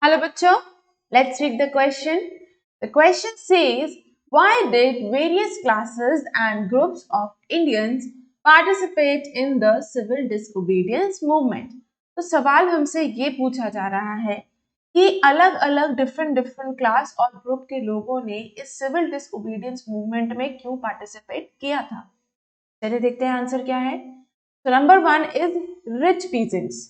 Hello, bachcho. Let's read the question. The question says, why did various classes and groups of Indians participate in the civil disobedience movement? तो सवाल हमसे ये पूछा जा रहा है कि अलग अलग डिफरेंट क्लास और ग्रुप के लोगों ने इस सिविल डिसओबीडियंस मूवमेंट में क्यों पार्टिसिपेट किया था। चलिए देखते हैं आंसर क्या है। तो नंबर 1 इज रिच पीजेंट्स।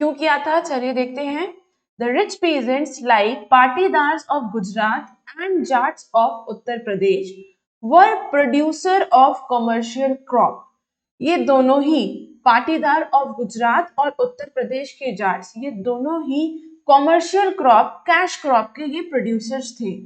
क्यों किया था, चलिए देखते हैं। The rich peasants like Patidars of Gujarat and Jats of Uttar Pradesh were producer of commercial crop. ये दोनों ही पाटीदार ऑफ गुजरात और उत्तर प्रदेश के जाट्स, ये दोनों ही कॉमर्शियल क्रॉप, कैश क्रॉप के ये प्रोड्यूसर्स थे।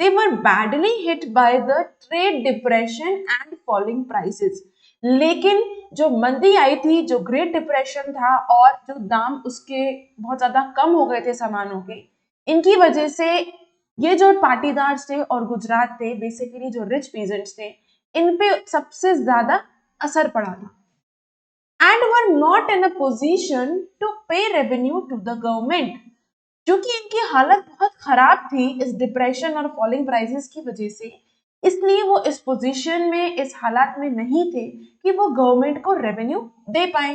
They were badly hit by the trade depression and falling prices. लेकिन जो मंदी आई थी, जो ग्रेट डिप्रेशन था और जो दाम उसके बहुत ज्यादा कम हो गए थे सामानों के, इनकी वजह से ये जो पाटीदार थे और गुजरात थे, बेसिकली जो रिच पीजेंट्स थे, इन पे सबसे ज्यादा असर पड़ा था। And were not in a position to pay revenue to the government. क्योंकि इनकी हालत बहुत खराब थी इस डिप्रेशन और फॉलिंग प्राइसेस की वजह से, इसलिए वो इस पोजीशन में, इस हालात में नहीं थे कि वो गवर्नमेंट को रेवेन्यू दे पाए।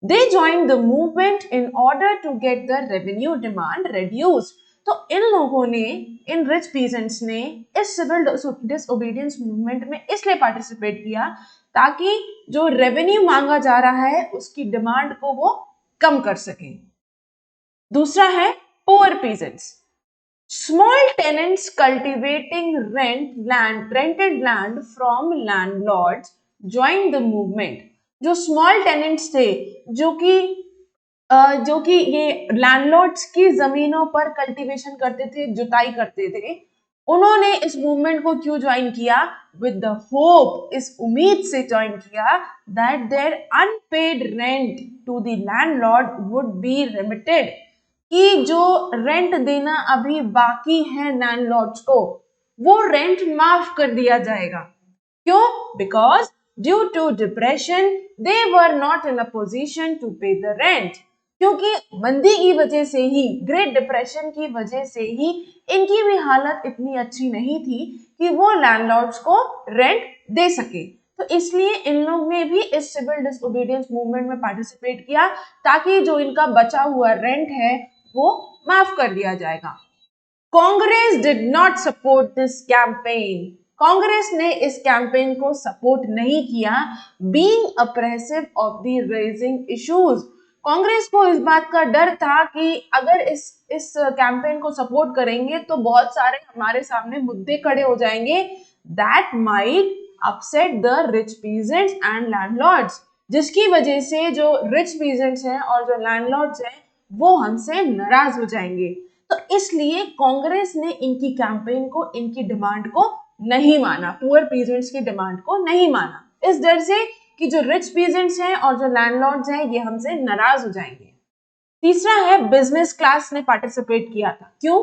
They join the movement in order to get the revenue demand reduce. तो इन लोगों ने, इन रिच पीजेंट्स ने इस सिविल डिसओबीडियंस मूवमेंट में इसलिए पार्टिसिपेट किया ताकि जो रेवेन्यू मांगा जा रहा है उसकी डिमांड को वो कम कर सके। दूसरा है poor peasants. Small tenants cultivating rented land from landlords joined the movement. जो small tenants थे, जो कि ये लैंडलॉर्ड्स की जमीनों पर कल्टीवेशन करते थे, जुताई करते थे, उन्होंने इस मूवमेंट को क्यों ज्वाइन किया? विद द होप, इस उम्मीद से ज्वाइन किया that their unpaid rent to the landlord would be remitted, कि जो रेंट देना अभी बाकी है लैंडलॉर्ड्स को, वो रेंट माफ कर दिया जाएगा। क्यों? Because due to depression they were not in a position to pay the rent. क्योंकि मंदी की वजह से ही, ग्रेट डिप्रेशन की वजह से ही इनकी भी हालत इतनी अच्छी नहीं थी कि वो लैंडलॉर्ड्स को रेंट दे सके। तो इसलिए इन लोग ने भी इस सिविल डिसओबीडियंस मूवमेंट में पार्टिसिपेट किया ताकि जो इनका बचा हुआ रेंट है वो माफ कर दिया जाएगा। Congress did not support this campaign. Congress ने इस कैंपेन को सपोर्ट नहीं किया, being apprehensive of the raising issues. Congress को इस बात का डर था कि अगर इस कैंपेन को सपोर्ट करेंगे तो बहुत सारे हमारे सामने मुद्दे खड़े हो जाएंगे that might upset the rich peasants and landlords, जिसकी वजह से जो रिच पीजेंट्स हैं और जो लैंडलॉर्ड्स हैं वो हमसे नाराज हो जाएंगे। तो इसलिए कांग्रेस ने इनकी कैंपेन को, इनकी डिमांड को नहीं माना, पुअर पीजेंट्स की डिमांड को नहीं माना, इस डर से कि जो रिच पीजेंट्स हैं और जो लैंडलॉर्ड्स हैं ये हमसे नाराज हो जाएंगे। तीसरा है बिजनेस क्लास ने पार्टिसिपेट किया था। क्यों?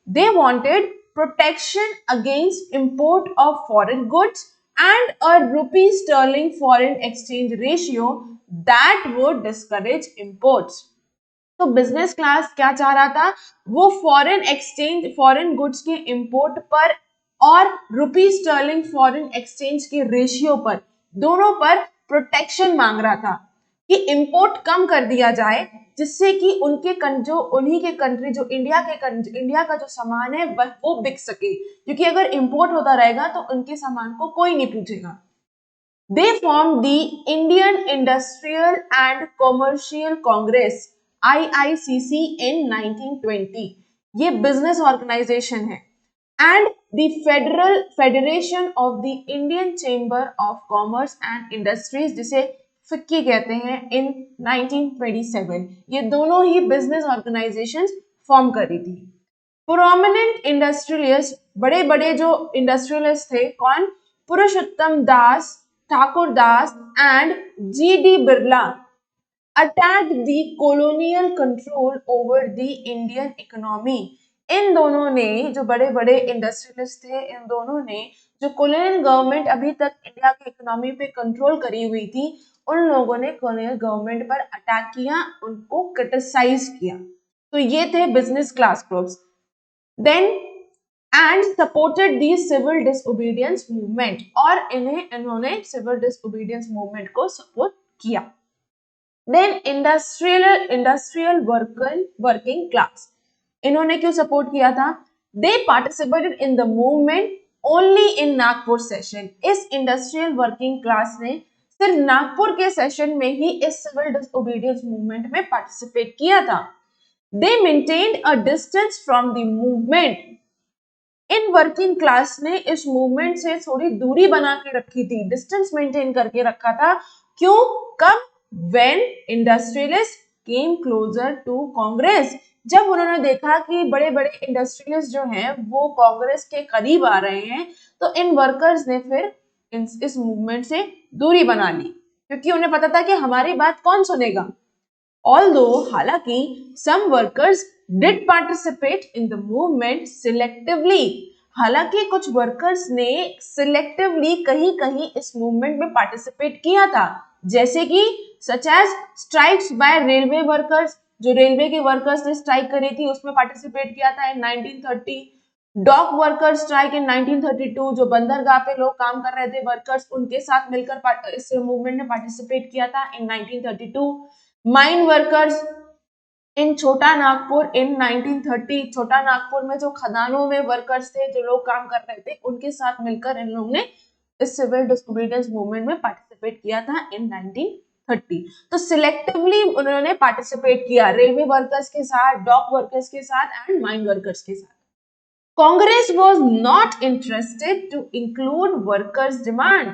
They wanted protection against import of foreign goods and a rupee sterling foreign exchange ratio that would discourage imports. तो बिजनेस क्लास क्या चाह रहा था? वो फॉरेन एक्सचेंज, फॉरेन गुड्स के इंपोर्ट पर और रुपी स्टर्लिंग फॉरेन एक्सचेंज के रेशियो पर, दोनों पर प्रोटेक्शन मांग रहा था कि इंपोर्ट कम कर दिया जाए, जिससे कि उनके जो उन्हीं के कंट्री, जो इंडिया का जो सामान है वो बिक सके, क्योंकि अगर इंपोर्ट होता रहेगा तो उनके सामान को कोई नहीं पूछेगा। They formed the Indian Industrial and Commercial Congress IICC in 1920. ये बिजनेस ऑर्गेनाइजेशन है। And the federation of the Indian chamber of commerce and industries, जिसे फिक्की कहते हैं, इन 1927। ये दोनों ही बिजनेस ऑर्गेनाइजेशंस फॉर्म करी थी। प्रोमिनेंट इंडस्ट्रियलिस्ट, बड़े बड़े जो इंडस्ट्रियलिस्ट थे, कौन? Purushottam Das, Thakur Das and G D. Birla attacked the colonial control over the Indian economy. इन दोनों ने, जो बड़े बड़े इंडस्ट्रियलिस्ट थे, इन दोनों ने जो कॉलोनियल गवर्नमेंट अभी तक इंडिया के इकोनॉमी पे कंट्रोल करी हुई थी, उन लोगों ने कॉलोनियल गवर्नमेंट पर अटैक किया, उनको क्रिटिसाइज किया। तो ये थे business class groups. Then and supported the civil disobedience movement, और इन्होंने सिविल डिसओबीडियंस मूवमेंट को सपोर्ट किया. देन इंडस्ट्रियल वर्किंग क्लास, इन्होंने क्यों सपोर्ट किया था? They participated in the movement only in Nagpur session. इस इंडस्ट्रियल वर्किंग क्लास ने सिर्फ नागपुर के सेशन में ही इस सिविल डिसओबीडियंस मूवमेंट में पार्टिसिपेट किया था. They maintained a distance from the movement. इन वर्किंग क्लास ने इस मूवमेंट से थोड़ी दूरी बना के रखी थी, डिस्टेंस मेंटेन करके रखा था. क्यों? कब? When industrialist came closer to Congress. जब उन्होंने देखा कि बड़े बड़े इंडस्ट्रियलिस्ट जो हैं वो कांग्रेस के करीब आ रहे हैं, तो इन वर्कर्स ने फिर इस मूवमेंट से दूरी बना ली, क्योंकि उन्हें पता था कि हमारी बात कौन सुनेगा. Although हालांकि some workers did participate in the movement selectively, हालांकि कुछ वर्कर्स ने सिलेक्टिवली कहीं कहीं इस मूवमेंट में पार्टिसिपेट किया था, जैसे कि such as strikes by railway workers, जो रेलवे के वर्कर्स ने स्ट्राइक करी थी उसमें पार्टिसिपेट किया था in 1930. Dock worker strike in 1932, जो बंदरगाह पे लोग काम कर रहे थे वर्कर्स, उनके साथ मिलकर इस मूवमेंट में पार्टिसिपेट किया था इन 1932. माइन वर्कर्स इन छोटा नागपुर इन 1930, छोटा नागपुर में जो खदानों में वर्कर्स थे, जो लोग काम कर रहे थे, उनके साथ मिलकर इन लोगों ने इस सिविल डिसओबीडियंस मूवमेंट में पार्टिसिपेट किया था इन 1930. तो सिलेक्टिवली उन्होंने पार्टिसिपेट किया रेलवे वर्कर्स के साथ, डॉक वर्कर्स के साथ एंड माइन वर्कर्स के साथ. Congress was not interested to include workers demand.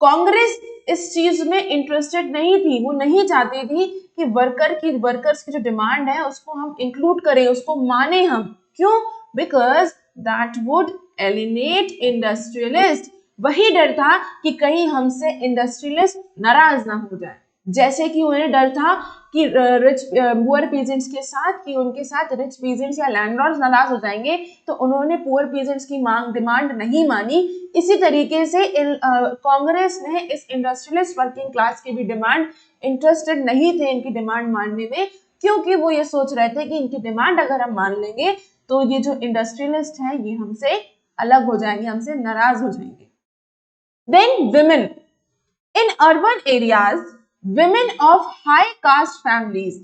Congress इस चीज में इंटरेस्टेड नहीं थी, वो नहीं चाहती थी कि वर्कर्स की जो डिमांड है उसको हम इंक्लूड करें, उसको माने हम. क्यों? Because that would एलिनेट industrialist. वही डर था कि कहीं हमसे इंडस्ट्रियलिस्ट नाराज ना हो जाए, जैसे कि उन्हें डर था कि रिच पुअर पीजेंट्स के साथ, कि उनके साथ रिच पीजेंट्स या लैंडलॉर्ड्स नाराज हो जाएंगे, तो उन्होंने पुअर पीजेंट्स की डिमांड नहीं मानी. इसी तरीके से कांग्रेस ने इस इंडस्ट्रियलिस्ट वर्किंग क्लास की भी डिमांड इंटरेस्टेड नहीं थे इनकी डिमांड मानने में, क्योंकि वो ये सोच रहे थे कि इनकी डिमांड अगर हम मान लेंगे तो ये जो इंडस्ट्रियलिस्ट है ये हमसे अलग हो जाएंगे, हमसे नाराज हो जाएंगे. Then women in urban areas, women of high caste families.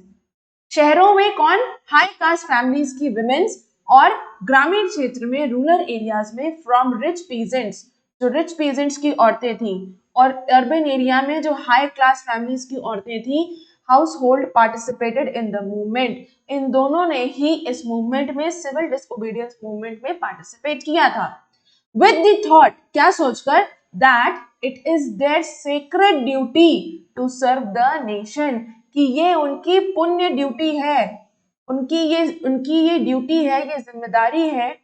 शहरों में कौन? हाई कास्ट फैमिलीज की विमेन्स, और ग्रामीण क्षेत्र में रूरल एरियाज में फ्रॉम रिच पीजेंट्स, जो रिच पीजेंट्स की औरतें थी, और अर्बन एरिया में जो हाई क्लास फैमिलीज की औरतें थी, household participated in the movement. इन दोनों ने ही इस मूवमेंट में, सिविल डिसओबीडियंस मूवमेंट में पार्टिसिपेट किया था. विद द थॉट, क्या सोचकर? That it is their sacred duty to serve the nation, कि ये उनकी पुण्य ड्यूटी है, उनकी ये ड्यूटी है, ये जिम्मेदारी है,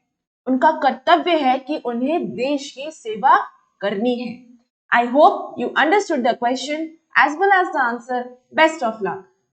उनका कर्तव्य है कि उन्हें देश की सेवा करनी है. I hope you understood the question as well as the answer. Best of luck.